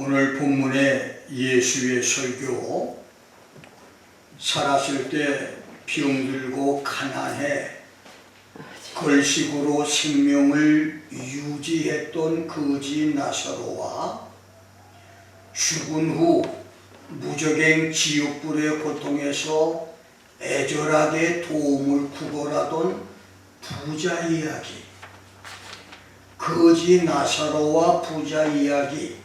오늘 본문의 예수의 설교, 살았을 때 병들고 가난해 걸식으로 생명을 유지했던 거지 나사로와 죽은 후 무적행 지옥불의 고통에서 애절하게 도움을 구걸하던 부자 이야기, 거지 나사로와 부자 이야기,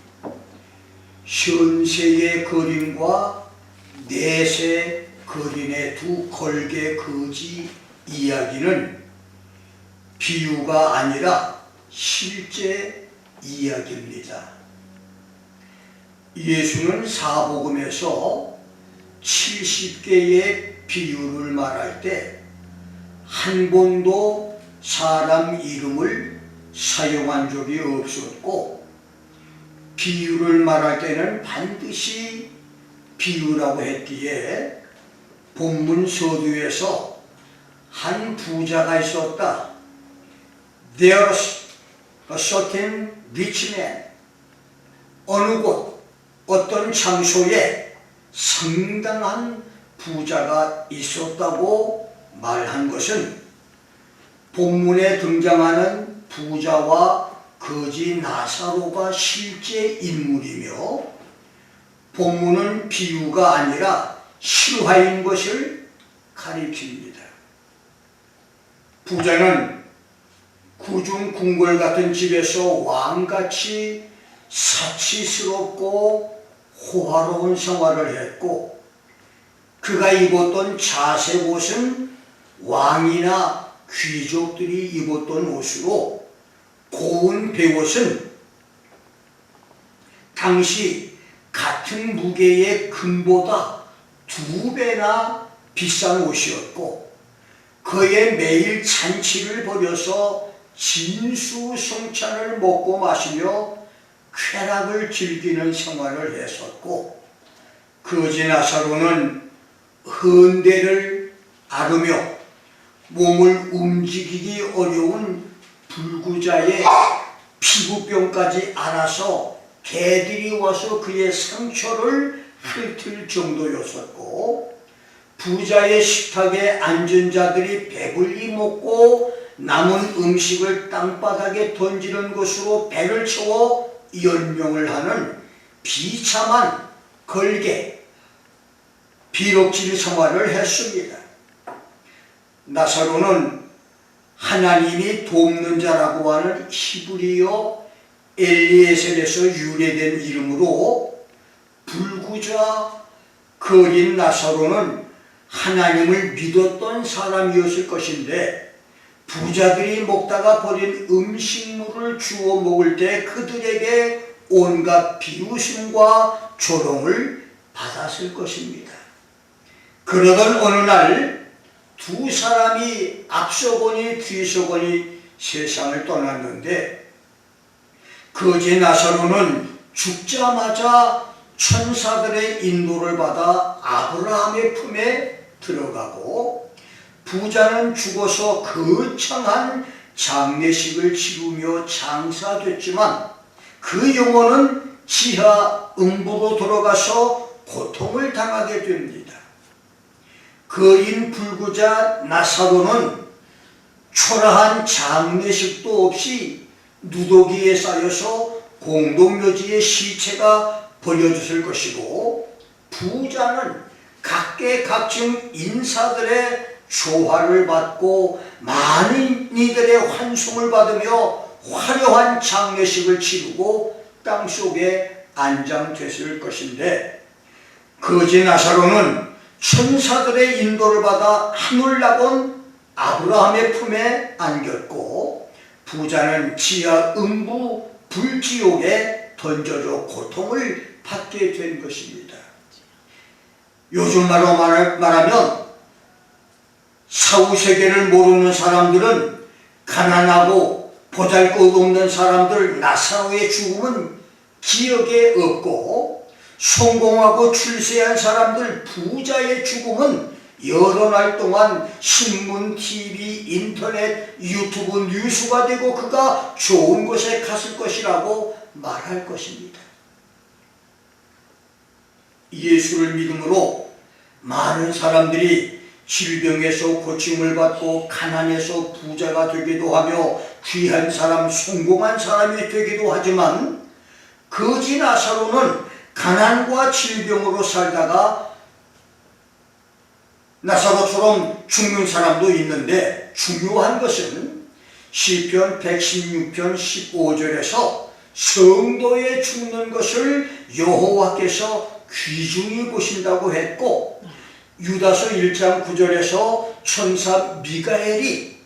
현세의 거린과 내세 거린의 두 걸개 거지 이야기는 비유가 아니라 실제 이야기입니다. 예수는 사복음에서 70개의 비유를 말할 때 한 번도 사람 이름을 사용한 적이 없었고, 비유를 말할 때는 반드시 비유라고 했기에 본문 서두에서 한 부자가 있었다. There's a certain rich man. 어느 곳 어떤 장소에 상당한 부자가 있었다고 말한 것은 본문에 등장하는 부자와 거지 나사로가 실제 인물이며, 본문은 비유가 아니라 실화인 것을 가리킵니다. 부자는 구중 궁궐 같은 집에서 왕같이 사치스럽고 호화로운 생활을 했고, 그가 입었던 자색 옷은 왕이나 귀족들이 입었던 옷으로, 고운 베옷은 당시 같은 무게의 금보다 2배나 비싼 옷이었고, 그의 매일 잔치를 벌여서 진수성찬을 먹고 마시며 쾌락을 즐기는 생활을 했었고, 거지 나사로는 헌대를 앓으며 몸을 움직이기 어려운 불구자의 피부병까지 앓아서 개들이 와서 그의 상처를 핥을 정도였었고, 부자의 식탁에 앉은 자들이 배불리 먹고 남은 음식을 땅바닥에 던지는 것으로 배를 채워 연명을 하는 비참한 걸개, 비록질 생활을 했습니다. 나사로는 하나님이 돕는 자라고 하는 히브리어 엘리에셀에서 유래된 이름으로, 불구자 거린 나사로는 하나님을 믿었던 사람이었을 것인데, 부자들이 먹다가 버린 음식물을 주워 먹을 때 그들에게 온갖 비웃음과 조롱을 받았을 것입니다. 그러던 어느 날 두 사람이 앞서거니 뒤서거니 세상을 떠났는데, 거지 나사로는 죽자마자 천사들의 인도를 받아 아브라함의 품에 들어가고, 부자는 죽어서 거창한 장례식을 치르며 장사됐지만 그 영혼은 지하 음부로 들어가서 고통을 당하게 됩니다. 거인 불구자 나사로는 초라한 장례식도 없이 누더기에 쌓여서 공동묘지에 시체가 버려졌을 것이고, 부자는 각계각층 인사들의 조화를 받고 많은 이들의 환송을 받으며 화려한 장례식을 치르고 땅속에 안장됐을 것인데, 거지 나사로는 천사들의 인도를 받아 하늘나본 아브라함의 품에 안겼고, 부자는 지하 음부 불지옥에 던져져 고통을 받게 된 것입니다. 요즘 말로 말하면 사후세계를 모르는 사람들은 가난하고 보잘것없는 사람들 나사로의 죽음은 기억에 없고, 성공하고 출세한 사람들 부자의 죽음은 여러 날 동안 신문, TV, 인터넷, 유튜브 뉴스가 되고 그가 좋은 곳에 갔을 것이라고 말할 것입니다. 예수를 믿음으로 많은 사람들이 질병에서 고침을 받고 가난해서 부자가 되기도 하며 귀한 사람, 성공한 사람이 되기도 하지만 거지 나사로는 가난과 질병으로 살다가 나사로처럼 죽는 사람도 있는데, 중요한 것은 시편 116편 15절에서 성도의 죽는 것을 여호와께서 귀중히 보신다고 했고, 유다서 1장 9절에서 천사 미가엘이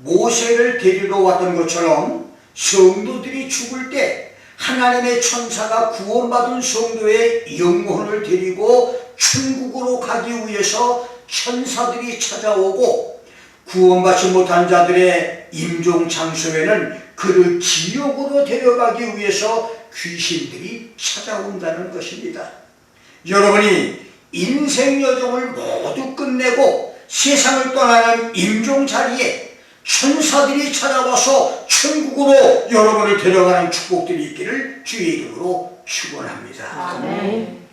모세를 데리러 왔던 것처럼 성도들이 죽을 때 하나님의 천사가 구원받은 성도의 영혼을 데리고 천국으로 가기 위해서 천사들이 찾아오고, 구원받지 못한 자들의 임종 장소에는 그를 지옥으로 데려가기 위해서 귀신들이 찾아온다는 것입니다. 여러분이 인생 여정을 모두 끝내고 세상을 떠나는 임종 자리에 천사들이 찾아와서 천국으로 여러분을 데려가는 축복들이 있기를 주의 이름으로 축원합니다. 아멘.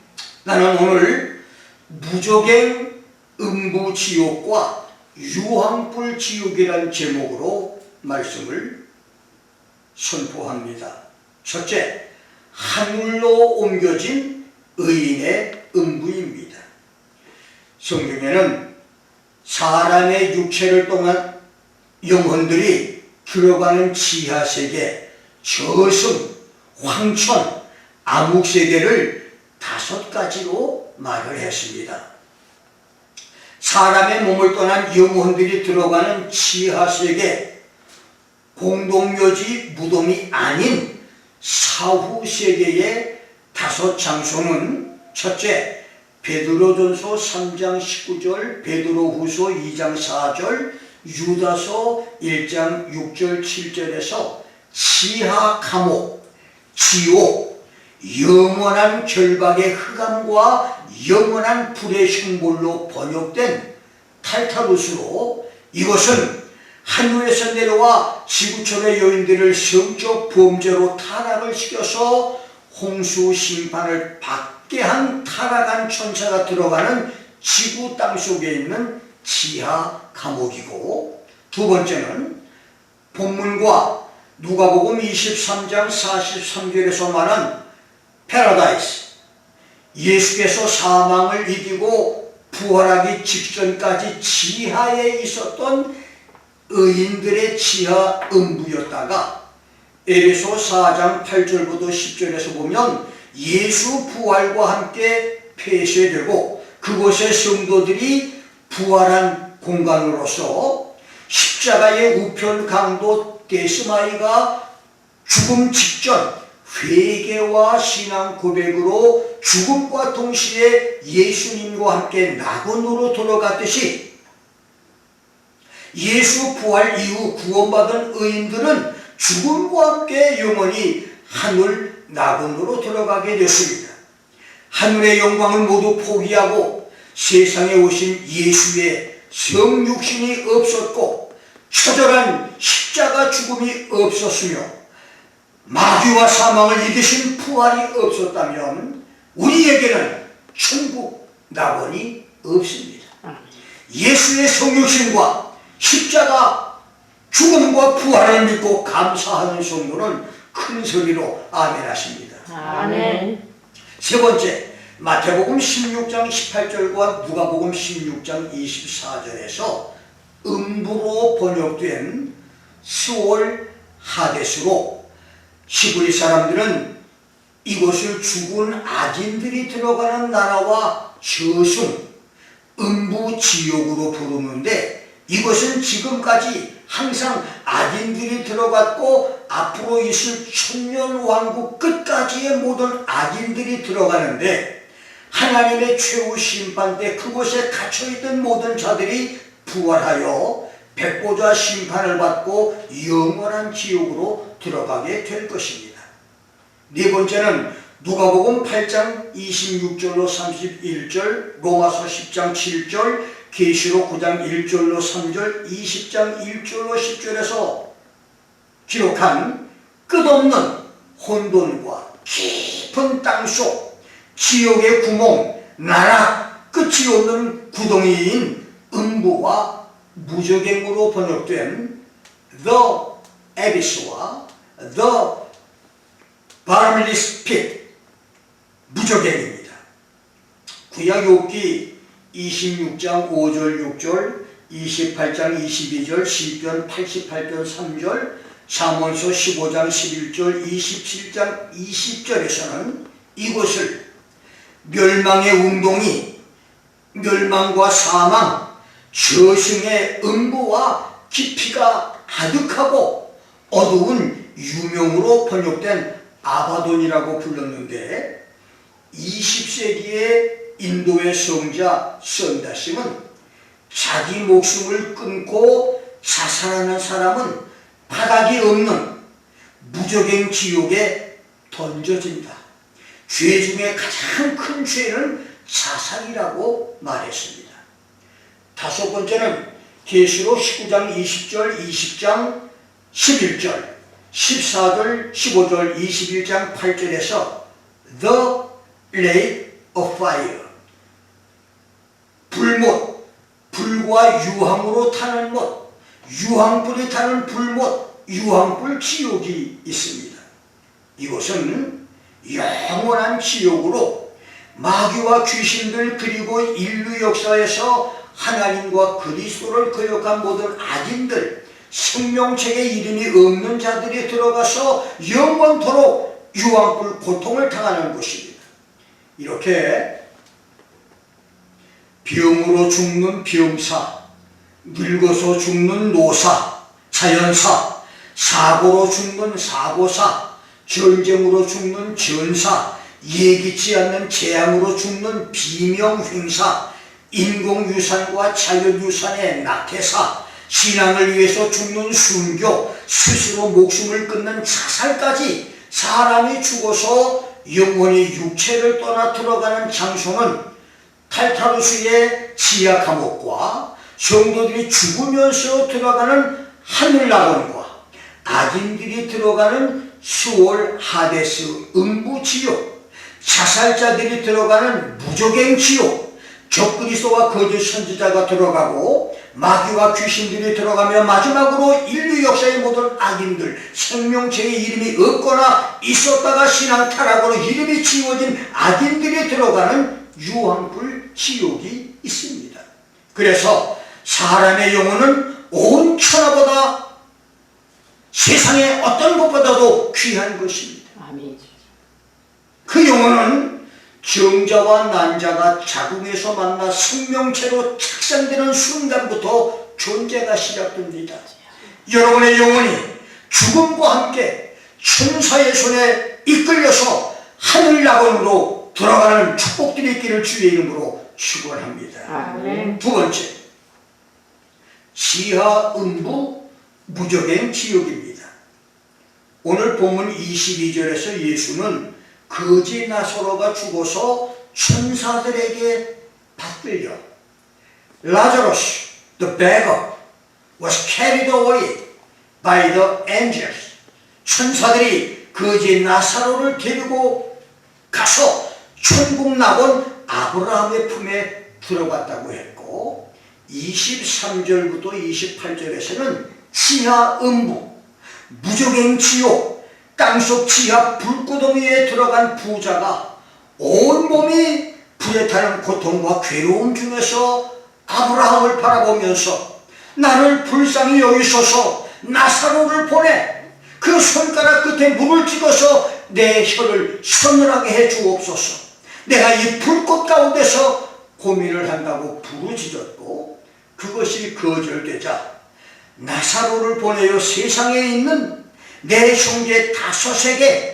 나는 오늘 무적행 음부지옥과 유황불 지옥이라는 제목으로 말씀을 선포합니다. 첫째, 하늘로 옮겨진 의인의 음부입니다. 성경에는 사람의 육체를 통한 영혼들이 들어가는 지하세계, 저승, 황천, 암흑세계를 5가지로 말을 했습니다. 사람의 몸을 떠난 영혼들이 들어가는 지하세계, 공동묘지 무덤이 아닌 사후세계의 5장소는 첫째, 베드로전서 3장 19절, 베드로후서 2장 4절, 유다서 1장 6절 7절에서 지하 감옥, 지옥, 영원한 결박의 흑암과 영원한 불의 흉볼로 번역된 탈타루스로, 이것은 하늘에서 내려와 지구촌의 여인들을 성적 범죄로 타락을 시켜서 홍수 심판을 받게 한 타락한 천사가 들어가는 지구 땅속에 있는 지하 감옥이고, 두 번째는 본문과 누가복음 23장 43절에서 말한 패러다이스, 예수께서 사망을 이기고 부활하기 직전까지 지하에 있었던 의인들의 지하 음부였다가, 에베소 4장 8절부터 10절에서 보면 예수 부활과 함께 폐쇄되고 그곳의 성도들이 부활한 공간으로서 십자가의 우편 강도 데스마이가 죽음 직전 회개와 신앙 고백으로 죽음과 동시에 예수님과 함께 낙원으로 돌아갔듯이, 예수 부활 이후 구원받은 의인들은 죽음과 함께 영원히 하늘 낙원으로 들어가게 됐습니다. 하늘의 영광을 모두 포기하고 세상에 오신 예수의 성육신이 없었고 처절한 십자가 죽음이 없었으며 마귀와 사망을 이기신 부활이 없었다면 우리에게는 천국 낙원이 없습니다. 예수의 성육신과 십자가 죽음과 부활을 믿고 감사하는 성도는 큰 소리로 아멘 하십니다. 아멘. 세 번째, 마태복음 16장 18절과 누가복음 16장 24절에서 음부로 번역된 스올 하데스로, 시부리 사람들은 이곳을 죽은 악인들이 들어가는 나라와 저승, 음부 지옥으로 부르는데, 이것은 지금까지 항상 악인들이 들어갔고 앞으로 있을 천년왕국 끝까지의 모든 악인들이 들어가는데, 하나님의 최후 심판 때 그곳에 갇혀있던 모든 자들이 부활하여 백보자 심판을 받고 영원한 지옥으로 들어가게 될 것입니다. 네 번째는 누가복음 8장 26절로 31절, 로마서 10장 7절, 계시록 9장 1절로 3절, 20장 1절로 10절에서 기록한 끝없는 혼돈과 깊은 땅속, 지옥의 구멍, 나락 끝이 없는 구덩이인 음부와 무저갱으로 번역된 The Abyss와 The Bottomless Pit, 무저갱입니다. 구약 욥기 26장 5절 6절, 28장 22절, 시편 88편 3절, 잠언서 15장 11절, 27장 20절에서는 이곳을 멸망의 운동이, 멸망과 사망, 저승의 음부와 깊이가 아득하고 어두운 유명으로 번역된 아바돈이라고 불렀는데, 20세기의 인도의 성자 선다심은 자기 목숨을 끊고 자살하는 사람은 바닥이 없는 무저갱 지옥에 던져진다. 죄 중에 가장 큰 죄는 자살이라고 말했습니다. 다섯 번째는 계시록 19장 20절, 20장 11절, 14절, 15절, 21장 8절에서 The Lake of Fire, 불못, 불과 유황으로 타는 못, 유황불이 타는 불못, 유황불 지옥이 있습니다. 이곳은 영원한 지옥으로 마귀와 귀신들 그리고 인류 역사에서 하나님과 그리스도를 거역한 모든 악인들, 생명책에 이름이 없는 자들이 들어가서 영원토록 유황불 고통을 당하는 곳입니다. 이렇게 병으로 죽는 병사, 늙어서 죽는 노사, 자연사, 사고로 죽는 사고사, 전쟁으로 죽는 전사, 예기치 않는 재앙으로 죽는 비명횡사, 인공유산과 자연유산의 낙태사, 신앙을 위해서 죽는 순교, 스스로 목숨을 끊는 자살까지 사람이 죽어서 영원히 육체를 떠나 들어가는 장소는 탈타루스의 지하 감옥과 성도들이 죽으면서 들어가는 하늘낙원과 악인들이 들어가는 수월 하데스 음부지옥, 자살자들이 들어가는 무저갱 지옥, 적그리스도와 거짓 선지자가 들어가고 마귀와 귀신들이 들어가며 마지막으로 인류 역사의 모든 악인들, 생명체의 이름이 없거나 있었다가 신앙 타락으로 이름이 지워진 악인들이 들어가는 유황불 지옥이 있습니다. 그래서 사람의 영혼은 온 천하보다, 세상의 어떤 것보다도 귀한 것입니다. 그 영혼은 정자와 난자가 자궁에서 만나 생명체로 착상되는 순간부터 존재가 시작됩니다. 여러분의 영혼이 죽음과 함께 천사의 손에 이끌려서 하늘낙원으로 들어가는 축복들이 있기를 주의 이름으로 축원합니다. 아멘. 두 번째, 지하 음부 무저갱 지옥입니다. 오늘 본문 22절에서 예수는 거지 나사로가 죽어서 천사들에게 받들려 Lazarus, the beggar, was carried away by the angels. 천사들이 거지 나사로를 데리고 가서 천국 낙원 아브라함의 품에 들어갔다고 했고, 23절부터 28절에서는 지하 음부, 무저갱 지옥, 땅속 지하 불구덩이에 들어간 부자가 온몸이 불에 타는 고통과 괴로움 중에서 아브라함을 바라보면서 나를 불쌍히 여기소서, 나사로를 보내, 그 손가락 끝에 물을 찍어서 내 혀를 서늘하게 해 주옵소서. 내가 이 불꽃 가운데서 고민을 한다고 부르짖었고, 그것이 거절되자 나사로를 보내어 세상에 있는 내 형제 5에게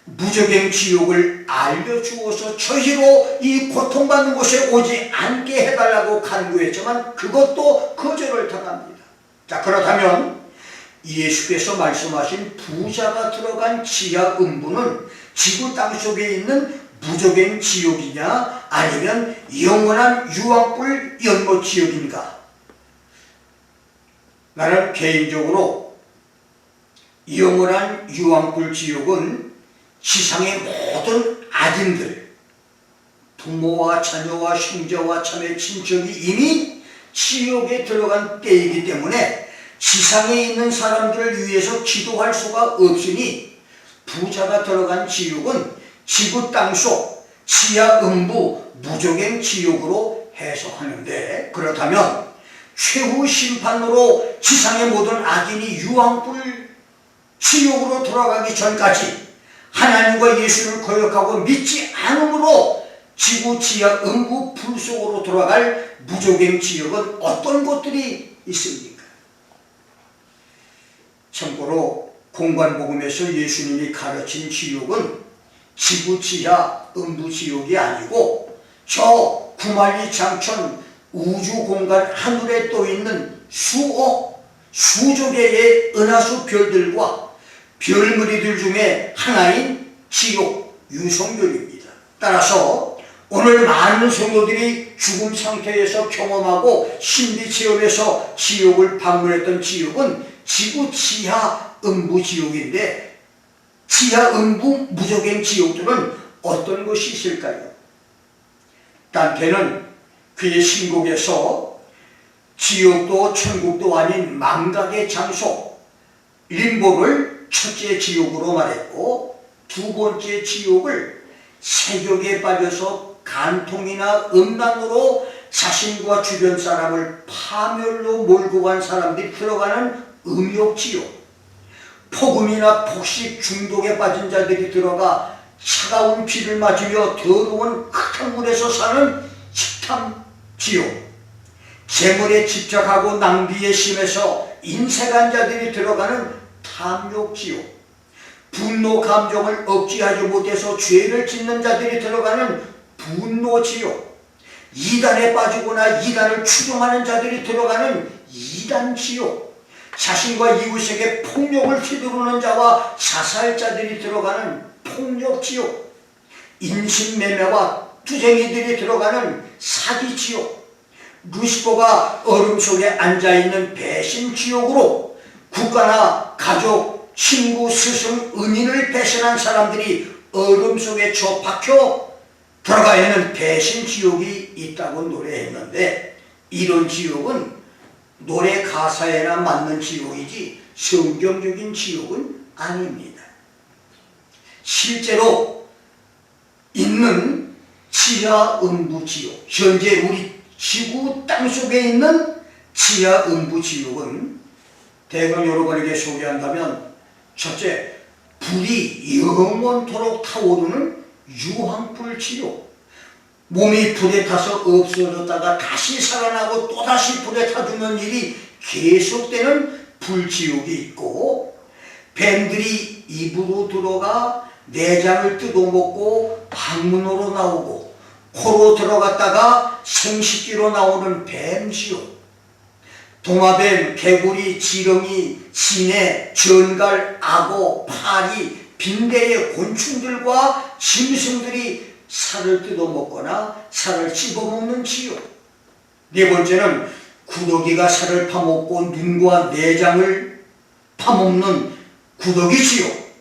무저갱 지옥을 알려주어서 저희로 이 고통받는 곳에 오지 않게 해달라고 간구했지만 그것도 거절을 당합니다. 자, 그렇다면 예수께서 말씀하신 부자가 들어간 지하 음부는 지구 땅속에 있는 무저갱 지옥이냐 아니면 영원한 유황불 연못 지옥인가? 나는 개인적으로 영원한 유황불 지옥은 지상의 모든 악인들, 부모와 자녀와 형제와 자매 친척이 이미 지옥에 들어간 때이기 때문에 지상에 있는 사람들을 위해서 기도할 수가 없으니 부자가 들어간 지옥은 지구 땅속 지하 음부 무조갱 지옥으로 해석하는데, 그렇다면 최후 심판으로 지상의 모든 악인이 유황불 지옥으로 돌아가기 전까지 하나님과 예수를 거역하고 믿지 않으므로 지구 지하 음부 불 속으로 돌아갈 무조갱 지옥은 어떤 것들이 있습니까? 참고로 공관복음에서 예수님이 가르친 지옥은 지구 지하 음부 지옥이 아니고 저 구만리 장천 우주 공간 하늘에 떠있는 수억 수조 개의 은하수 별들과 별무리들 중에 하나인 지옥 유성별입니다. 따라서 오늘 많은 성도들이 죽음 상태에서 경험하고 신비체험에서 지옥을 방문했던 지옥은 지구 지하 음부 지옥인데, 지하 음부 무조갱 지옥들은 어떤 것이 있을까요? 단테는 그의 신곡에서 지옥도 천국도 아닌 망각의 장소 림보를 첫째 지옥으로 말했고, 두 번째 지옥을 세욕에 빠져서 간통이나 음란으로 자신과 주변 사람을 파멸로 몰고 간 사람들이 들어가는 음욕지옥, 폭음이나 폭식 중독에 빠진 자들이 들어가 차가운 비를 맞으며 더러운 흙탕물에서 사는 식탐지옥, 재물에 집착하고 낭비에 심해서 인색한 자들이 들어가는 탐욕지옥, 분노 감정을 억제하지 못해서 죄를 짓는 자들이 들어가는 분노지옥, 이단에 빠지거나 이단을 추종하는 자들이 들어가는 이단지옥, 자신과 이웃에게 폭력을 휘두르는 자와 자살자들이 들어가는 폭력지옥, 인신매매와 투쟁이들이 들어가는 사기지옥, 루시퍼가 얼음 속에 앉아있는 배신지옥으로 국가나 가족, 친구, 스승, 은인을 배신한 사람들이 얼음 속에 처박혀 들어가 있는 배신지옥이 있다고 노래했는데, 이런 지옥은 노래 가사에나 맞는 지옥이지 성경적인 지옥은 아닙니다. 실제로 있는 지하 음부 지옥, 현재 우리 지구 땅속에 있는 지하 음부 지옥은 대강 여러분에게 소개한다면, 첫째, 불이 영원토록 타오르는 유황불 지옥, 몸이 불에 타서 없어졌다가 다시 살아나고 또다시 불에 타주는 일이 계속되는 불지옥이 있고, 뱀들이 입으로 들어가 내장을 뜯어먹고 방문으로 나오고 코로 들어갔다가 생식기로 나오는 뱀지옥, 도마뱀, 개구리, 지렁이, 지네, 전갈, 악어, 파리, 빈대의 곤충들과 짐승들이 살을 뜯어먹거나 살을 씹어먹는 지옥. 네 번째는 구더기가 살을 파먹고 눈과 내장을 파먹는 구더기 지옥,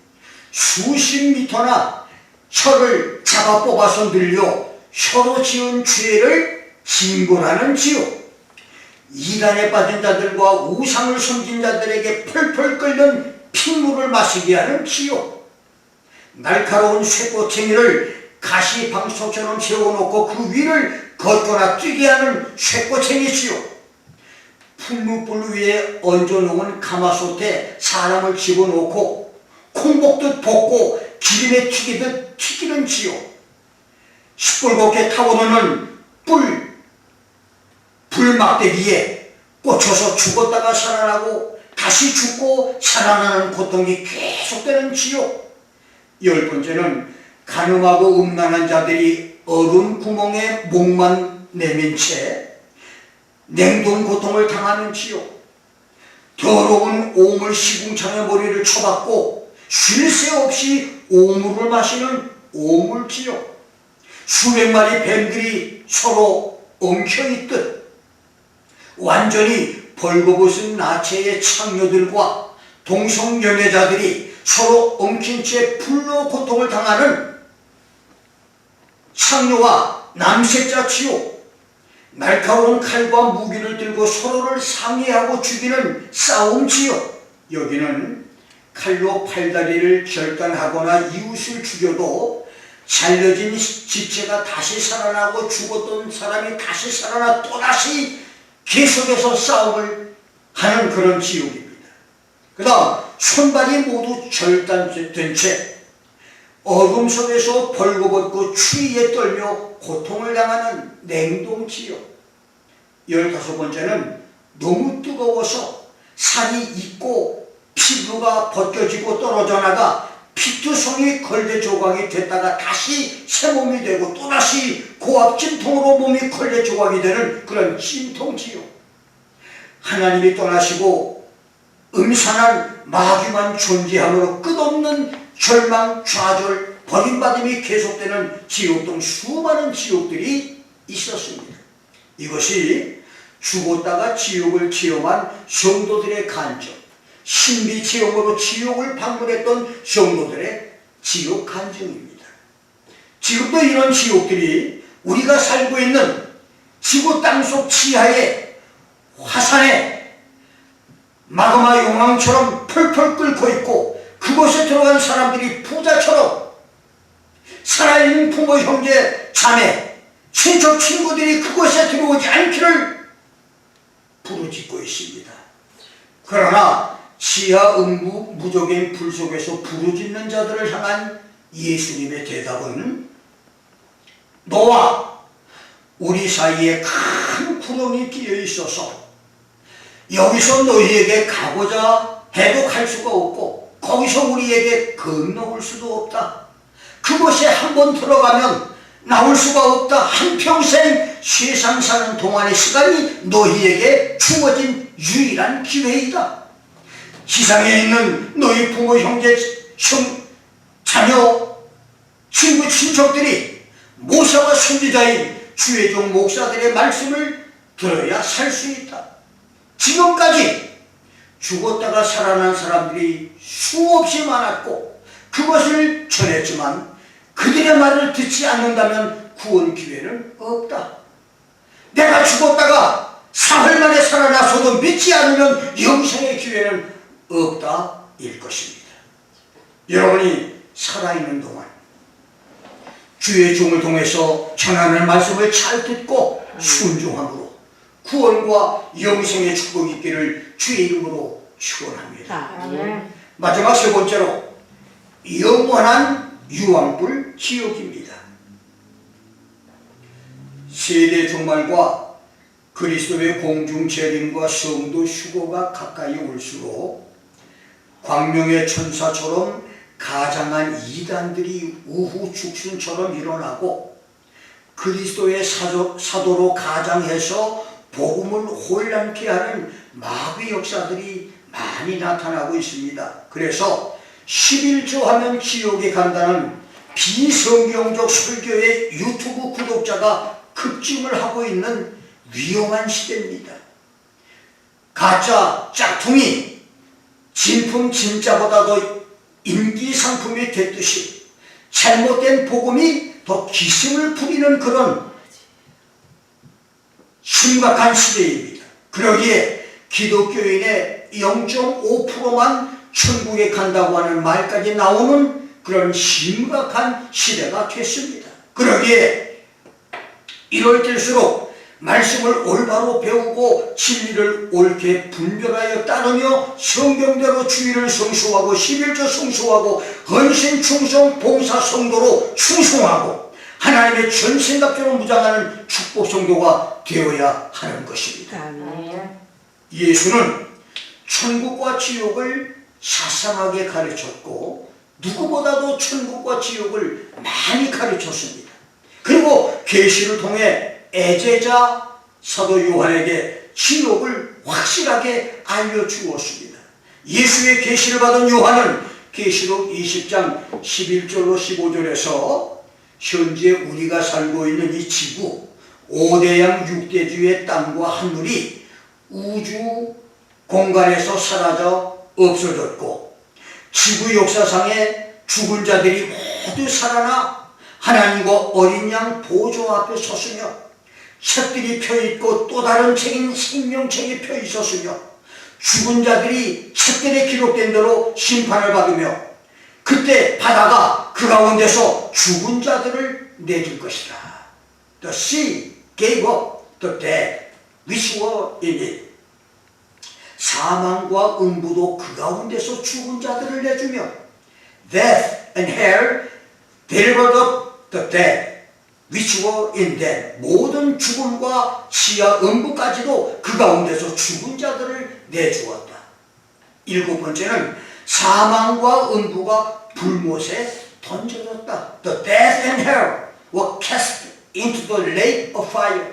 수십 미터나 혀를 잡아 뽑아서 늘려 혀로 지은 죄를 진골하는 지옥, 이단에 빠진 자들과 우상을 섬긴 자들에게 펄펄 끓는 핏물을 마시게 하는 지옥, 날카로운 쇠꼬챙이를 가시방석처럼 세워놓고 그 위를 걷거나 뛰게 하는 쇠꼬챙이 지옥, 풀무불 위에 얹어놓은 가마솥에 사람을 집어넣고 콩볶듯 볶고 기름에 튀기듯 튀기는 지옥, 시뻘겋게 타오르는 불막대기에 꽂혀서 죽었다가 살아나고 다시 죽고 살아나는 고통이 계속되는 지옥. 열 번째는 가늠하고 음란한 자들이 얼음 구멍에 목만 내민 채 냉동 고통을 당하는 지옥, 더러운 오물 시궁창에 머리를 쳐박고 쉴 새 없이 오물을 마시는 오물지옥, 수백 마리 뱀들이 서로 엉켜있듯 완전히 벌거벗은 나체의 창녀들과 동성연애자들이 서로 엉킨 채 불로 고통을 당하는 창녀와 남색자 지옥, 날카로운 칼과 무기를 들고 서로를 상해하고 죽이는 싸움 지옥. 여기는 칼로 팔다리를 절단하거나 이웃을 죽여도 잘려진 지체가 다시 살아나고 죽었던 사람이 다시 살아나 또다시 계속해서 싸움을 하는 그런 지옥입니다. 그 다음 손발이 모두 절단된 채 어둠 속에서 벌거벗고 추위에 떨며 고통을 당하는 냉동지옥. 15번째는 너무 뜨거워서 살이 익고 피부가 벗겨지고 떨어져 나가 피투성이 걸레 조각이 됐다가 다시 새 몸이 되고 또다시 고압 찜통으로 몸이 걸레 조각이 되는 그런 찜통지옥. 하나님이 떠나시고 음산한 마귀만 존재함으로 끝없는 절망, 좌절, 버림받음이 계속되는 지옥 등 수많은 지옥들이 있었습니다. 이것이 죽었다가 지옥을 체험한 성도들의 간증, 신비 체험으로 지옥을 방문했던 성도들의 지옥 간증입니다. 지금도 이런 지옥들이 우리가 살고 있는 지구 땅속 지하의 화산에 마그마 용왕처럼 펄펄 끓고 있고, 그곳에 들어간 사람들이 부자처럼 살아있는 부모, 형제, 자매, 친척, 친구들이 그곳에 들어오지 않기를 부르짖고 있습니다. 그러나 지하 음부 무적인 불 속에서 부르짖는 자들을 향한 예수님의 대답은, 너와 우리 사이에 큰 구름이 끼어 있어서 여기서 너희에게 가고자 해도 갈 수가 없고 거기서 우리에게 건너올 수도 없다. 그곳에 한번 들어가면 나올 수가 없다. 한평생 세상 사는 동안의 시간이 너희에게 주어진 유일한 기회이다. 지상에 있는 너희 부모, 형제, 자녀, 친구, 친척들이 모세와 선지자인 주의 종 목사들의 말씀을 들어야 살 수 있다. 지금까지 죽었다가 살아난 사람들이 수없이 많았고 그것을 전했지만 그들의 말을 듣지 않는다면 구원 기회는 없다. 내가 죽었다가 사흘 만에 살아나서도 믿지 않으면 영생의 기회는 없다 일 것입니다. 여러분이 살아있는 동안 주의 종을 통해서 전하는 말씀을 잘 듣고 순종함으로 구원과 영생의 축복이 있기를 주의 이름으로 축원합니다. 마지막 세 번째로 영원한 유황불 지옥입니다. 세대 종말과 그리스도의 공중 재림과 성도 휴거가 가까이 올수록 광명의 천사처럼 가장한 이단들이 우후 죽순처럼 일어나고 그리스도의 사도로 가장해서 복음을 혼란케 하는 마귀 역사들이 많이 나타나고 있습니다. 그래서 11조 하면 지옥에 간다는 비성경적 설교의 유튜브 구독자가 급증을 하고 있는 위험한 시대입니다. 가짜 짝퉁이 진품 진짜보다도 인기 상품이 됐듯이 잘못된 복음이 더 기승을 부리는 그런 심각한 시대입니다. 그러기에 기독교인의 0.5%만 천국에 간다고 하는 말까지 나오는 그런 심각한 시대가 됐습니다. 그러기에 이럴 때일수록 말씀을 올바로 배우고 진리를 옳게 분별하여 따르며 성경대로 주의를 성수하고 11조 성수하고 헌신 충성 봉사 성도로 충성하고 하나님의 전생갑주로 무장하는 축복 성도가 되어야 하는 것입니다. 예수는 천국과 지옥을 자상하게 가르쳤고 누구보다도 천국과 지옥을 많이 가르쳤습니다. 그리고 계시를 통해 애제자 사도 요한에게 지옥을 확실하게 알려주었습니다. 예수의 계시를 받은 요한은 계시록 20장 11절로 15절에서 현재 우리가 살고 있는 이 지구 5대양 6대주의 땅과 하늘이 우주 공간에서 사라져 없어졌고 지구 역사상에 죽은 자들이 모두 살아나 하나님과 어린 양 보좌 앞에 섰으며 책들이 펴있고 또 다른 책인 생명책이 펴있었으며 죽은 자들이 책들에 기록된 대로 심판을 받으며 그때 바다가 그 가운데서 죽은 자들을 내줄 것이다. The sea gave up the dead which were in it. 사망과 음부도 그 가운데서 죽은 자들을 내주며 Death and hell delivered up the dead which were in them. 모든 죽음과 지하 음부까지도 그 가운데서 죽은 자들을 내주었다. 일곱 번째는 사망과 음부가 불못에 던져졌다. The death and hell were cast into the lake of fire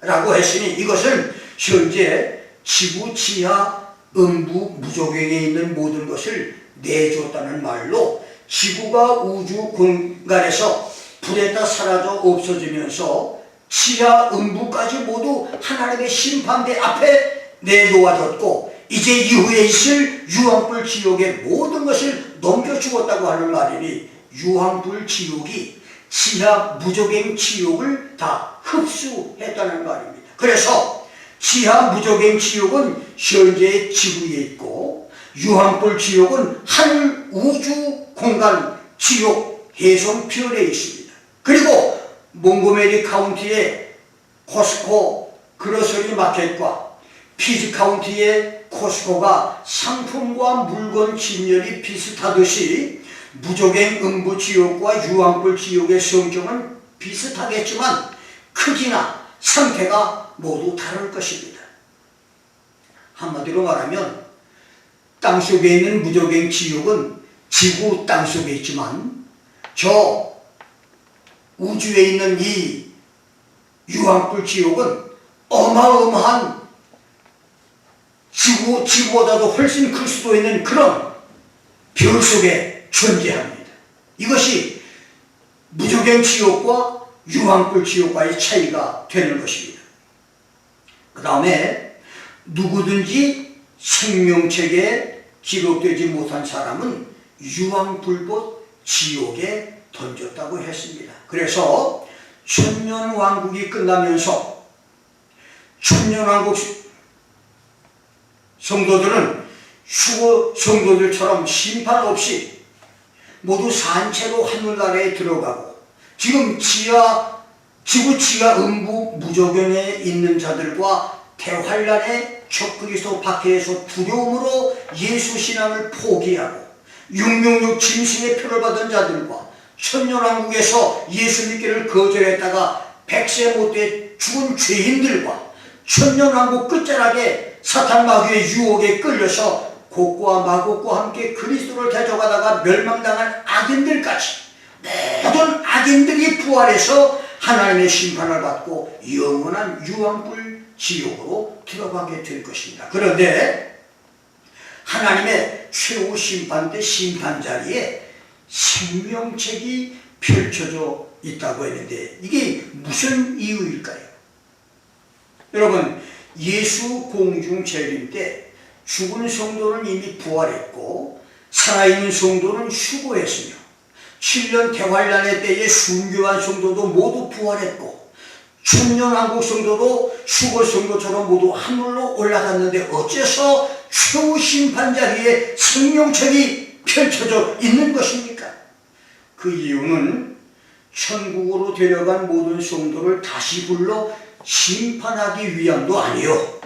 라고 했으니 이것은 현재 지구 지하 음부 무조경에 있는 모든 것을 내줬다는 말로 지구가 우주 공간에서 불에다 사라져 없어지면서 지하 음부까지 모두 하나님의 심판대 앞에 내놓아졌고 이제 이후에 있을 유황불 지옥의 모든 것을 넘겨주었다고 하는 말이니 유황불 지옥이 지하 무조갱 지옥을 다 흡수했다는 말입니다. 그래서 지하 무조갱 지옥은 현재 지구에 있고 유황불 지옥은 하늘 우주 공간 지옥 해성편에 있습니다. 그리고 몽고메리 카운티의 코스코 그로서리 마켓과 피지 카운티의 코스코가 상품과 물건 진열이 비슷하듯이 무조갱 음부 지옥과 유황불 지옥의 성경은 비슷하겠지만 크기나 상태가 모두 다를 것입니다. 한마디로 말하면 땅속에 있는 무조갱 지옥은 지구 땅속에 있지만 저 우주에 있는 이 유황불 지옥은 어마어마한 지구보다도 훨씬 클 수도 있는 그런 별 속에 존재합니다. 이것이 무조갱 지옥과 유황불 지옥과의 차이가 되는 것입니다. 그 다음에 누구든지 생명책에 기록되지 못한 사람은 유황불꽃 지옥에 던졌다고 했습니다. 그래서 천년왕국이 끝나면서 천년왕국 성도들은 휴거 성도들처럼 심판 없이 모두 산채로 하늘나라에 들어가고 지금 지구 지하 음부 무조경에 있는 자들과 대환란의 적그리스도 박해에서 두려움으로 예수 신앙을 포기하고 666 짐승의 표를 받은 자들과 천년왕국에서 예수 믿기를 거절했다가 100세 못돼 죽은 죄인들과 천년왕국 끝자락에 사탄 마귀의 유혹에 끌려서 곡과 마곡과 함께 그리스도를 대적하다가 멸망당한 악인들까지 모든 악인들이 부활해서 하나님의 심판을 받고 영원한 유황불 지옥으로 들어가게 될 것입니다. 그런데 하나님의 최후 심판 때 심판 자리에 생명책이 펼쳐져 있다고 했는데 이게 무슨 이유일까요? 여러분 예수 공중 재림 때 죽은 성도는 이미 부활했고 살아있는 성도는 휴거했으며 7년 대환란의 때에 순교한 성도도 모두 부활했고 천년왕국 성도도 휴거 성도처럼 모두 하늘로 올라갔는데 어째서 최후 심판 자리에 생명책이 펼쳐져 있는 것입니까? 그 이유는 천국으로 데려간 모든 성도를 다시 불러 심판하기 위함도 아니요.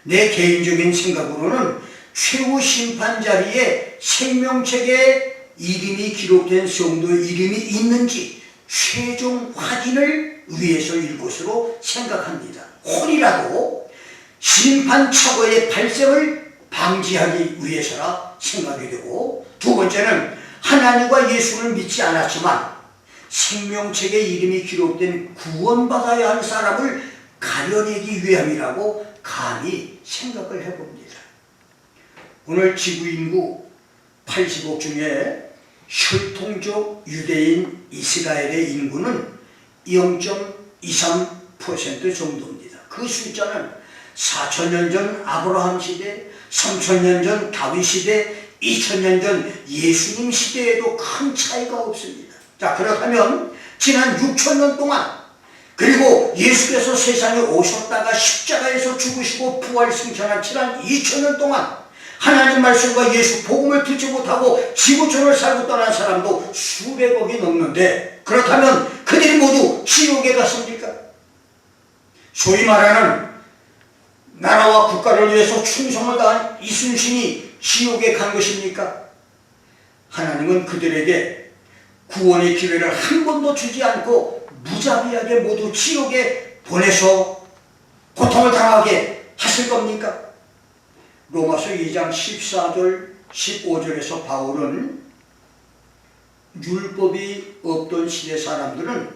내 개인적인 생각으로는 최후 심판 자리에 생명책에 이름이 기록된 성도의 이름이 있는지 최종 확인을 위해서일 것으로 생각합니다. 혹이라도 심판 착오의 발생을 방지하기 위해서라 생각이 되고 두 번째는 하나님과 예수를 믿지 않았지만 생명책에 이름이 기록된 구원받아야 할 사람을 가려내기 위함이라고 감히 생각을 해봅니다. 오늘 지구 인구 80억 중에 혈통적 유대인 이스라엘의 인구는 0.23% 정도입니다. 그 숫자는 4,000년 전 아브라함 시대, 3,000년 전 다윗 시대, 2,000년 전 예수님 시대에도 큰 차이가 없습니다. 자, 그렇다면 지난 6,000년 동안, 그리고 예수께서 세상에 오셨다가 십자가에서 죽으시고 부활 승천한 지난 2,000년 동안 하나님 말씀과 예수 복음을 듣지 못하고 지구촌을 살고 떠난 사람도 수백억이 넘는데, 그렇다면 그들이 모두 지옥에 갔습니까? 소위 말하는 나라와 국가를 위해서 충성을 다한 이순신이 지옥에 간 것입니까? 하나님은 그들에게 구원의 기회를 한 번도 주지 않고 무자비하게 모두 지옥에 보내서 고통을 당하게 하실 겁니까? 로마서 2장 14절 15절에서 바울은 율법이 없던 시대 사람들은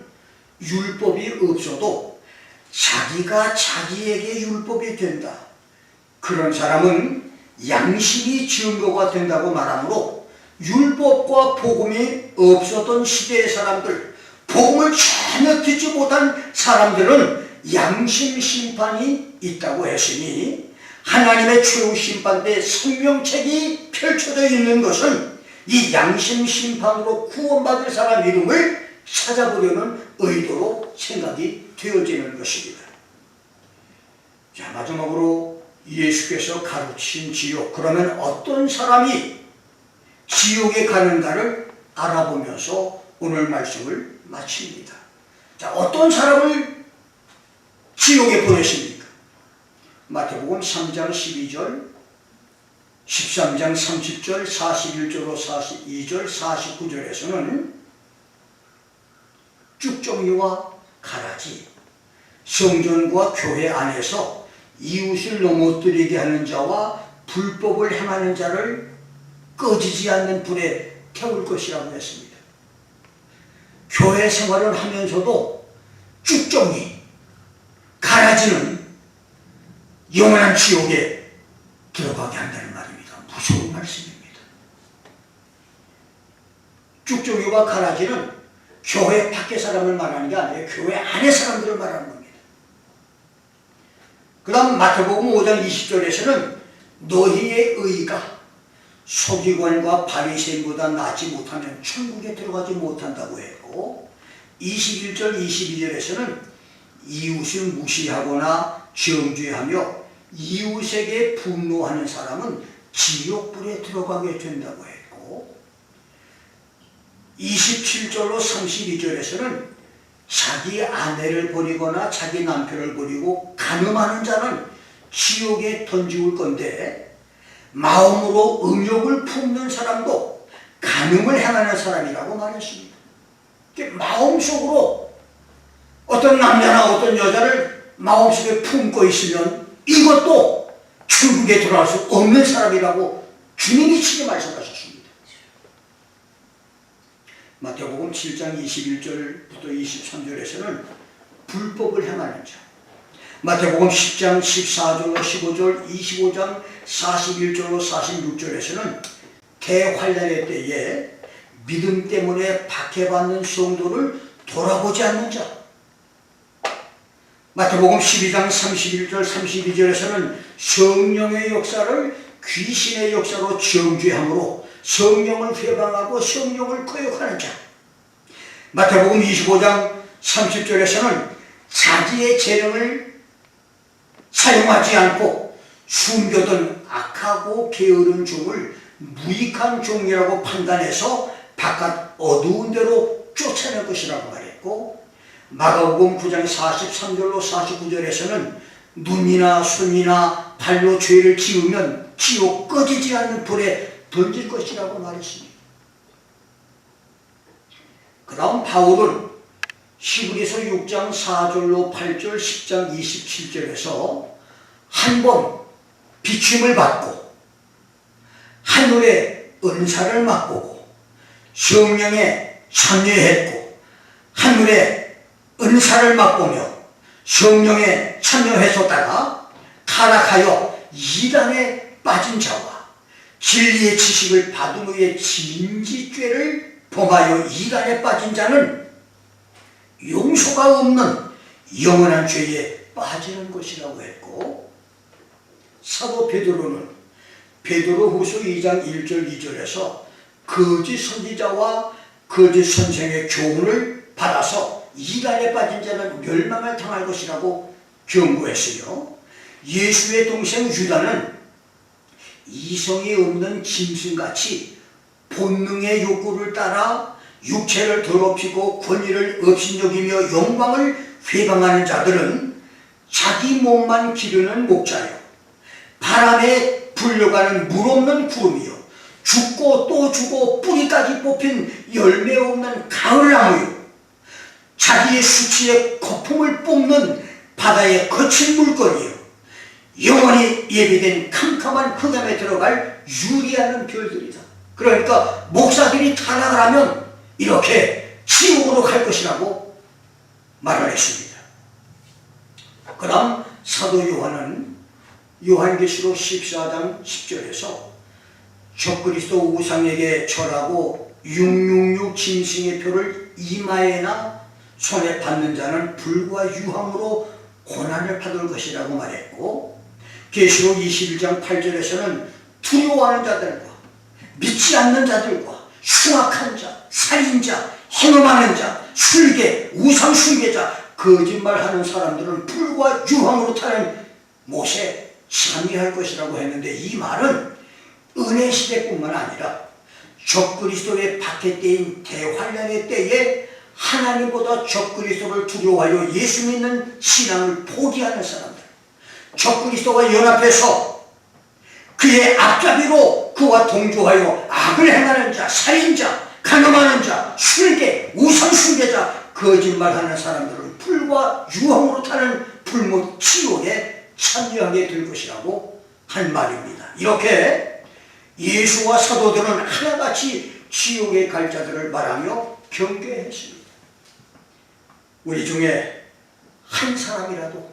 율법이 없어도 자기가 자기에게 율법이 된다, 그런 사람은 양심이 증거가 된다고 말하므로, 율법과 복음이 없었던 시대의 사람들, 복음을 전혀 듣지 못한 사람들은 양심 심판이 있다고 했으니, 하나님의 최후 심판 때 생명책이 펼쳐져 있는 것은 이 양심 심판으로 구원받을 사람 이름을 찾아보려는 의도로 생각이 되어지는 것입니다. 자, 마지막으로 예수께서 가르친 지옥, 그러면 어떤 사람이 지옥에 가는가를 알아보면서 오늘 말씀을 마칩니다. 자, 어떤 사람을 지옥에 보내십니까? 마태복음 3장 12절, 13장 30절, 41절로 42절, 49절에서는 쭉정이와 가라지, 성전과 교회 안에서 이웃을 넘어뜨리게 하는 자와 불법을 행하는 자를 꺼지지 않는 불에 태울 것이라고 했습니다. 교회 생활을 하면서도 쭉정이, 가라지는 영원한 지옥에 들어가게 한다는 말입니다. 무서운 말씀입니다. 쭉정이와 가라지는 교회 밖의 사람을 말하는 게 아니에요. 교회 안의 사람들을 말하는 겁니다. 그 다음 마태복음 5장 20절에서는 너희의 의가 서기관과 바리새인보다 낫지 못하면 천국에 들어가지 못한다고 했고, 21절 22절에서는 이웃을 무시하거나 정죄하며 이웃에게 분노하는 사람은 지옥불에 들어가게 된다고 했고, 27절로 32절에서는 자기 아내를 버리거나 자기 남편을 버리고 간음하는 자는 지옥에 던지울 건데, 마음으로 음욕을 품는 사람도 간음을 행하는 사람이라고 말했습니다. 마음속으로 어떤 남자나 어떤 여자를 마음속에 품고 있으면 이것도 천국에 들어갈 수 없는 사람이라고 주님이 친히 말씀하셨습니다. 마태복음 7장 21절부터 23절에서는 불법을 행하는 자, 마태복음 10장 14절로 15절, 25장 41절로 46절에서는 대환란의 때에 믿음 때문에 박해받는 성도를 돌아보지 않는 자, 마태복음 12장 31절 32절에서는 성령의 역사를 귀신의 역사로 정죄함으로 성령을 회방하고 성령을 거역하는 자, 마태복음 25장 30절에서는 자기의 재능을 사용하지 않고 숨겨둔 악하고 게으른 종을 무익한 종이라고 판단해서 바깥 어두운 데로 쫓아낼 것이라고 말했고, 마가복음 9장 43절로 49절에서는 눈이나 손이나 발로 죄를 지으면 지옥 꺼지지 않는 불에 던질 것이라고 말했습니다. 그 다음 바울은 히브리서 6장 4절로 8절, 10장 27절에서 한 번 비춤을 받고 하늘의 은사를 맛보고 성령에 참여했고 하늘의 은사를 맛보며 성령에 참여했었다가 타락하여 이단에 빠진 자와 진리의 지식을 받은 후에 진지죄를 범하여 이단에 빠진 자는 용서가 없는 영원한 죄에 빠지는 것이라고 했고, 사도 베드로는 베드로후서 2장 1절 2절에서 거짓 선지자와 거짓 선생의 교훈을 받아서 이단에 빠진 자는 멸망을 당할 것이라고 경고했어요. 예수의 동생 유다는 이성이 없는 짐승같이 본능의 욕구를 따라 육체를 더럽히고 권위를 업신여기며 영광을 회방하는 자들은 자기 몸만 기르는 목자요, 바람에 불려가는 물 없는 구름이요, 죽고 또 죽고 뿌리까지 뽑힌 열매 없는 가을나무요, 자기의 수치에 거품을 뿜는 바다의 거친 물거리요, 영원히 예비된 캄캄한 흑암에 들어갈 유리하는 별들이다. 그러니까 목사들이 타락을 하면 이렇게 지옥으로 갈 것이라고 말을 했습니다. 그 다음 사도 요한은 요한계시록 14장 10절에서 적그리스도 우상에게 절하고 666 짐승의 표를 이마에나 손에 받는 자는 불과 유황으로 고난을 받을 것이라고 말했고, 계시록 21장 8절에서는 두려워하는 자들과 믿지 않는 자들과 흉악한 자, 살인자, 행음하는 자, 술개, 우상 숭배자, 거짓말하는 사람들은 불과 유황으로 타는 못에 참여할 것이라고 했는데, 이 말은 은혜 시대뿐만 아니라 적그리스도의 박해 때인 대환란의 때에 하나님보다 적그리스도를 두려워하여 예수 믿는 신앙을 포기하는 사람들, 적그리스도와 연합해서 그의 앞잡이로 그와 동조하여 악을 행하는 자, 살인자, 간음하는 자, 술개, 우상숭배자, 거짓말하는 사람들은 불과 유황으로 타는 불못 지옥에 참여하게 될 것이라고 한 말입니다. 이렇게 예수와 사도들은 하나같이 지옥에 갈 자들을 말하며 경계했습니다. 우리 중에 한 사람이라도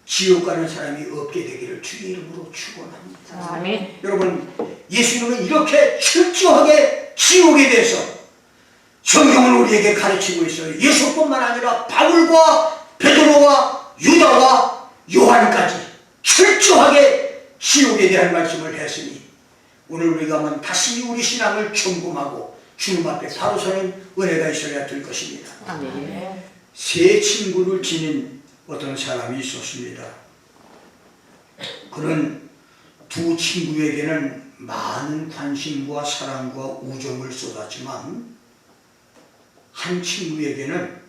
지옥 가는 사람이 없게 되기를 주의 이름으로 축원합니다. 아멘. 여러분, 예수님은 이렇게 철저하게 지옥에 대해서 성경을 우리에게 가르치고 있어요. 예수뿐만 아니라 바울과 베드로와 유다와 요한까지 철저하게 지옥에 대한 말씀을 했으니, 오늘 우리가 한번 다시 우리 신앙을 점검하고 주님 앞에 바로 서는 은혜가 있어야 될 것입니다. 아멘. 세 친구를 지닌 어떤 사람이 있었습니다. 그는 두 친구에게는 많은 관심과 사랑과 우정을 쏟았지만 한 친구에게는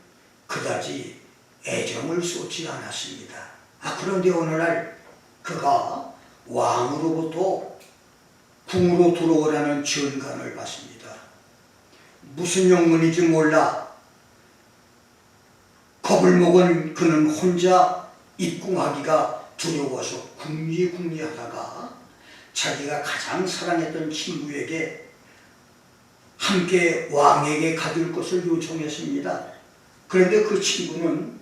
그다지 애정을 쏟지 않았습니다. 그런데 오늘날 그가 왕으로부터 궁으로 들어오라는 전관을 받습니다. 무슨 영문인지 몰라 겁을 먹은 그는 혼자 입궁하기가 두려워서 궁리궁리하다가 자기가 가장 사랑했던 친구에게 함께 왕에게 가둘 것을 요청했습니다. 그런데 그 친구는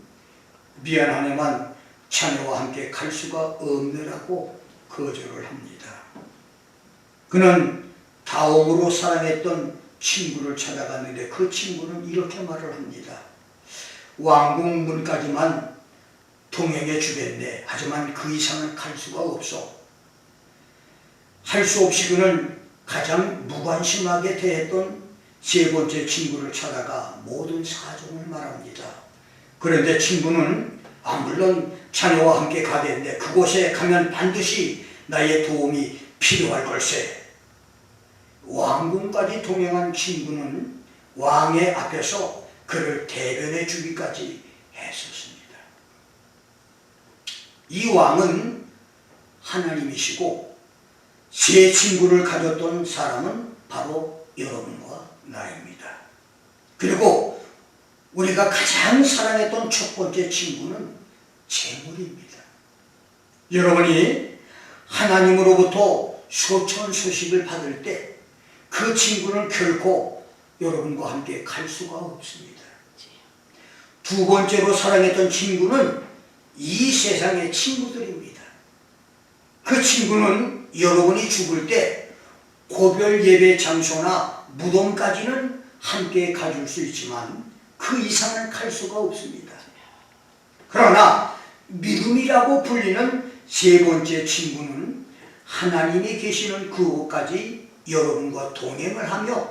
미안하네만 자네와 함께 갈 수가 없네라고 거절을 합니다. 그는 다음으로 사랑했던 친구를 찾아갔는데 그 친구는 이렇게 말을 합니다. 왕궁 문까지만 동행해 주겠네. 하지만 그 이상은 갈 수가 없어. 할 수 없이 그는 가장 무관심하게 대했던 세 번째 친구를 찾아가 모든 사정을 말합니다. 그런데 친구는 물론 자네와 함께 가겠네. 그곳에 가면 반드시 나의 도움이 필요할 걸세. 왕궁까지 동행한 친구는 왕의 앞에서 그를 대변해 주기까지 했었습니다. 이 왕은 하나님이시고 세 친구를 가졌던 사람은 바로 여러분과 나입니다. 그리고 우리가 가장 사랑했던 첫 번째 친구는 재물입니다. 여러분이 하나님으로부터 소천소식을 받을 때 그 친구는 결코 여러분과 함께 갈 수가 없습니다. 두 번째로 사랑했던 친구는 이 세상의 친구들입니다. 그 친구는 여러분이 죽을 때 고별 예배 장소나 무덤까지는 함께 가줄 수 있지만 그 이상은 갈 수가 없습니다. 그러나 믿음이라고 불리는 세 번째 친구는 하나님이 계시는 그곳까지 여러분과 동행을 하며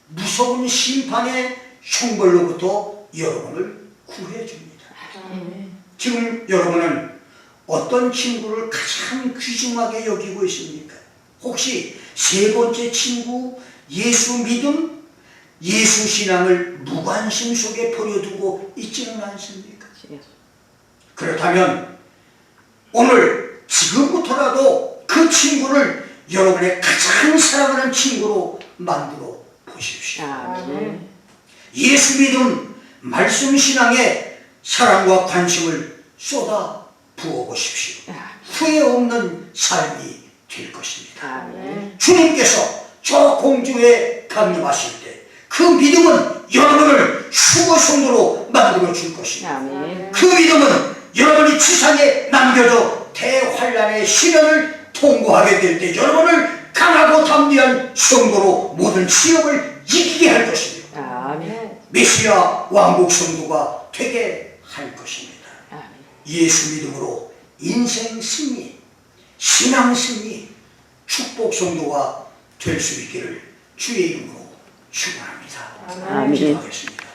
무서운 심판의 형벌로부터 여러분을 구해줍니다. 아멘. 지금 여러분은 어떤 친구를 가장 귀중하게 여기고 있습니까? 혹시 세 번째 친구, 예수 믿음, 예수 신앙을 무관심 속에 버려두고 있지는 않습니까? 그렇다면 오늘 지금부터라도 그 친구를 여러분의 가장 사랑하는 친구로 만들어 보십시오. 아멘. 예수 믿음, 말씀 신앙에 사랑과 관심을 쏟아 부어 보십시오. 후회 없는 삶이 될 것입니다. 아멘. 주님께서 저 공중에 강림하실 때 그 믿음은 여러분을 휴거 성도로 만들어 줄 것입니다. 아멘. 그 믿음은 여러분이 지상에 남겨져 대환란의 시련을 통과하게 될 때 여러분을 강하고 담대한 성도로 모든 시험을 이기게 할 것입니다. 아멘. 메시아 왕국 성도가 되게 할 것입니다. 아멘. 예수 믿음으로 인생 승리, 신앙 승리, 축복 성도가 될 수 있기를 주의 이름으로 축원합니다. 아멘. 기도하겠습니다.